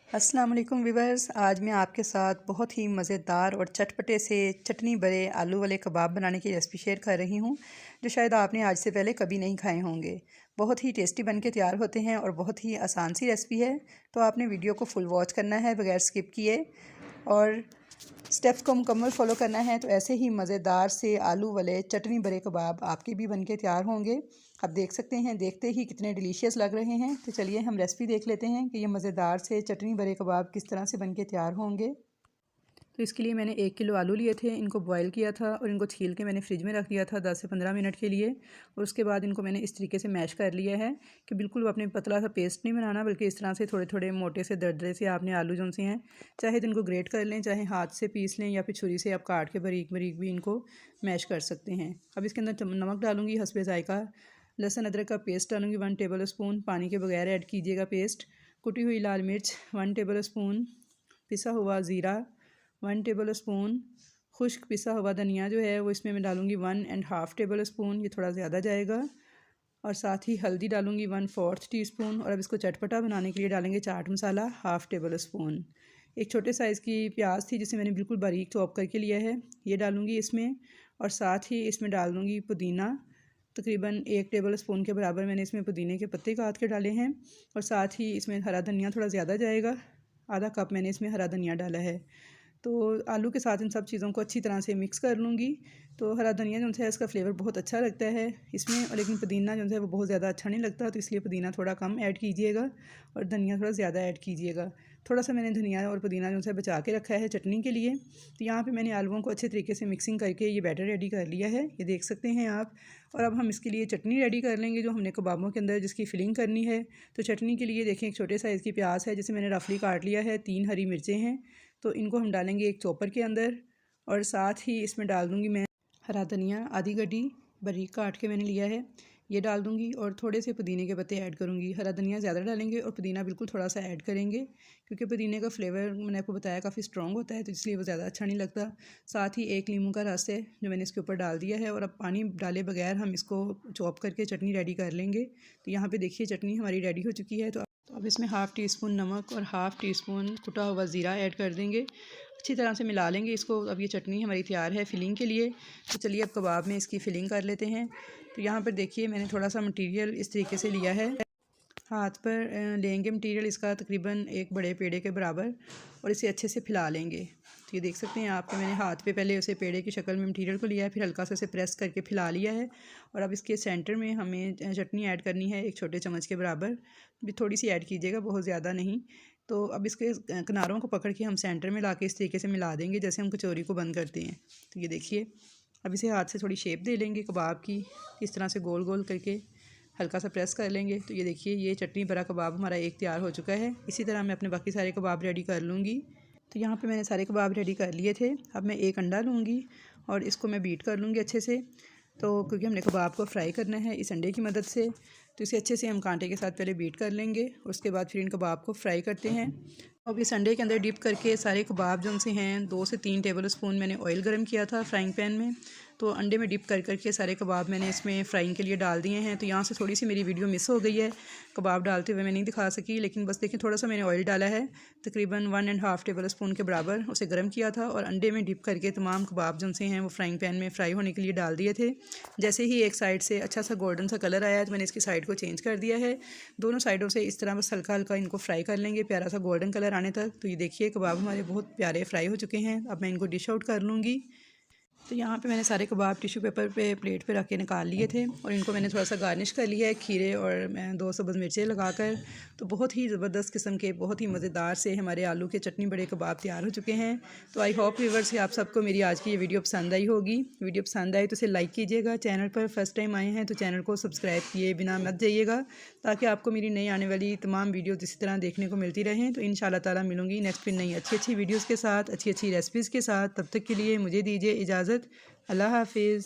अस्सलाम वालेकुम व्यूवर्स, आज मैं आपके साथ बहुत ही मज़ेदार और चटपटे से चटनी भरे आलू वाले कबाब बनाने की रेसिपी शेयर कर रही हूँ, जो शायद आपने आज से पहले कभी नहीं खाए होंगे। बहुत ही टेस्टी बन के तैयार होते हैं और बहुत ही आसान सी रेसिपी है। तो आपने वीडियो को फुल वॉच करना है बगैर स्किप किए और स्टेप्स को मुकम्मल फॉलो करना है। तो ऐसे ही मज़ेदार से आलू वाले चटनी भरे कबाब आपके भी बनके तैयार होंगे। आप देख सकते हैं, देखते ही कितने डिलीशियस लग रहे हैं। तो चलिए हम रेसिपी देख लेते हैं कि ये मज़ेदार से चटनी भरे कबाब किस तरह से बनके तैयार होंगे। तो इसके लिए मैंने 1 किलो आलू लिए थे, इनको बॉईल किया था और इनको छील के मैंने फ्रिज में रख दिया था 10 से 15 मिनट के लिए। और उसके बाद इनको मैंने इस तरीके से मैश कर लिया है कि बिल्कुल अपने पतला सा पेस्ट नहीं बनाना, बल्कि इस तरह से थोड़े थोड़े मोटे से दरदरे से आपने आलू जो से हैं, चाहे तो इनको ग्रेट कर लें, चाहे हाथ से पीस लें या फिर छुरी से आप काट के बारीक बारीक भी इनको मैश कर सकते हैं। अब इसके अंदर नमक डालूँगी हस्बे ज़ायका, लहसुन अदरक का पेस्ट डालूँगी 1 टेबल स्पून, पानी के बगैर ऐड कीजिएगा पेस्ट। कुटी हुई लाल मिर्च 1 टेबल स्पून, पिसा हुआ ज़ीरा 1 टेबल स्पून, खुश्क पिसा हुआ धनिया जो है वो इसमें मैं डालूँगी 1.5 टेबल स्पून, ये थोड़ा ज़्यादा जाएगा। और साथ ही हल्दी डालूँगी 1/4 टीस्पून। और अब इसको चटपटा बनाने के लिए डालेंगे चाट मसाला 1/2 टेबल स्पून। एक छोटे साइज़ की प्याज थी जिसे मैंने बिल्कुल बारीक चॉप करके लिया है, ये डालूँगी इसमें। और साथ ही इसमें डाल दूँगी पुदीना, तकरीबन 1 टेबल स्पून के बराबर मैंने इसमें पुदीने के पत्ते काट के डाले हैं। और साथ ही इसमें हरा धनिया थोड़ा ज़्यादा जाएगा, आधा कप मैंने इसमें हरा धनिया डाला है। तो आलू के साथ इन सब चीज़ों को अच्छी तरह से मिक्स कर लूँगी। तो हरा धनिया जो है इसका फ्लेवर बहुत अच्छा लगता है इसमें, और लेकिन पुदीना जो है वो बहुत ज़्यादा अच्छा नहीं लगता, तो इसलिए पुदीना थोड़ा कम ऐड कीजिएगा और धनिया थोड़ा ज़्यादा ऐड कीजिएगा। थोड़ा सा मैंने धनिया और पुदीना जो है बचा के रखा है चटनी के लिए। तो यहाँ पे मैंने आलूओं को अच्छे तरीके से मिक्सिंग करके ये बैटर रेडी कर लिया है, ये देख सकते हैं आप। और अब हम इसके लिए चटनी रेडी कर लेंगे जो हमने कबाबों के अंदर जिसकी फिलिंग करनी है। तो चटनी के लिए देखें, एक छोटे साइज़ की प्याज है जिसे मैंने रफली काट लिया है, 3 हरी मिर्चें हैं, तो इनको हम डालेंगे एक चॉपर के अंदर। और साथ ही इसमें डाल दूँगी मैं हरा धनिया आधी गड्डी बारीक काट के मैंने लिया है, ये डाल दूँगी। और थोड़े से पुदीने के पत्ते ऐड करूँगी। हरा धनिया ज़्यादा डालेंगे और पुदीना बिल्कुल थोड़ा सा ऐड करेंगे, क्योंकि पुदीने का फ्लेवर मैंने आपको बताया काफ़ी स्ट्रॉन्ग होता है, तो इसलिए वो ज़्यादा अच्छा नहीं लगता। साथ ही 1 लीमू का रस है जो मैंने इसके ऊपर डाल दिया है। और अब पानी डाले बगैर हम इसको चॉप करके चटनी रेडी कर लेंगे। तो यहाँ पर देखिए चटनी हमारी रेडी हो चुकी है। तो अब इसमें 1/2 टीस्पून नमक और 1/2 टीस्पून कुटा हुआ ज़ीरा ऐड कर देंगे, अच्छी तरह से मिला लेंगे इसको। अब ये चटनी हमारी तैयार है फिलिंग के लिए। तो चलिए अब कबाब में इसकी फिलिंग कर लेते हैं। तो यहाँ पर देखिए मैंने थोड़ा सा मटेरियल इस तरीके से लिया है, हाथ पर लेंगे मटेरियल इसका तकरीबन एक बड़े पेड़े के बराबर, और इसे अच्छे से फैला लेंगे। तो ये देख सकते हैं आप, मैंने हाथ पे पहले उसे पेड़े की शक्ल में मटेरियल को लिया है, फिर हल्का सा उसे प्रेस करके फैला लिया है। और अब इसके सेंटर में हमें चटनी ऐड करनी है, एक छोटे चम्मच के बराबर, भी थोड़ी सी ऐड कीजिएगा, बहुत ज़्यादा नहीं। तो अब इसके किनारों को पकड़ के हम सेंटर में ला के इस तरीके से मिला देंगे जैसे हम कचौरी को बंद करते हैं। तो ये देखिए, अब इसे हाथ से थोड़ी शेप दे लेंगे कबाब की, इस तरह से गोल गोल करके हल्का सा प्रेस कर लेंगे। तो ये देखिए ये चटनी भरा कबाब हमारा एक तैयार हो चुका है। इसी तरह मैं अपने बाकी सारे कबाब रेडी कर लूँगी। तो यहाँ पे मैंने सारे कबाब रेडी कर लिए थे। अब मैं एक अंडा लूँगी और इसको मैं बीट कर लूँगी अच्छे से। तो क्योंकि हमने कबाब को फ्राई करना है इस अंडे की मदद से, तो इसे अच्छे से हम कांटे के साथ पहले बीट कर लेंगे, उसके बाद फिर इन कबाब को फ्राई करते हैं। अब इस अंडे के अंदर डिप करके सारे कबाब जो से हैं 2 से 3 टेबल स्पून मैंने ऑयल गर्म किया था फ्राइंग पैन में, तो अंडे में डिप कर करके सारे कबाब मैंने इसमें फ्राइंग के लिए डाल दिए हैं। तो यहाँ से थोड़ी सी मेरी वीडियो मिस हो गई है, कबाब डालते हुए मैं नहीं दिखा सकी, लेकिन बस देखिए थोड़ा सा मैंने ऑयल डाला है, तकरीबन 1.5 टेबल स्पून के बराबर उसे गर्म किया था, और अंडे में डिप करके तमाम कबाब जो से हैं वो फ्राइंग पैन में फ्राई होने के लिए डाल दिए थे। जैसे ही एक साइड से अच्छा सा गोल्डन सा कलर आया तो मैंने इसकी साइड को चेंज कर दिया है। दोनों साइडों से इस तरह बस हल्का हल्का इनको फ्राई कर लेंगे प्यारा सा गोल्डन कलर आने तक। तो ये देखिए कबाब हमारे बहुत प्यारे फ्राई हो चुके हैं। अब मैं इनको डिश आउट कर लूँगी। तो यहाँ पे मैंने सारे कबाब टिश्यू पेपर पे प्लेट पे रख के निकाल लिए थे, और इनको मैंने थोड़ा सा गार्निश कर लिया है खीरे और 2 सब्ज़ मिर्चें लगाकर। तो बहुत ही ज़बरदस्त किस्म के बहुत ही मज़ेदार से हमारे आलू के चटनी बड़े कबाब तैयार हो चुके हैं। तो आई होप व्यूअर्स आप सबको मेरी आज की ये वीडियो पसंद आई होगी। वीडियो पसंद आई तो इसे लाइक कीजिएगा, चैनल पर फर्स्ट टाइम आए हैं तो चैनल को सब्सक्राइब किए बिना मत जाइएगा, ताकि आपको मेरी नई आने वाली तमाम वीडियोज़ इसी तरह देखने को मिलती रहें। तो इंशाल्लाह ताला मिलूँगी नेक्स्ट फिर नई अच्छी वीडियोज़ के साथ, अच्छी रेसिपीज़ के साथ। तब तक के लिए मुझे दीजिए इजाज़त। अल्लाह हाफिज़।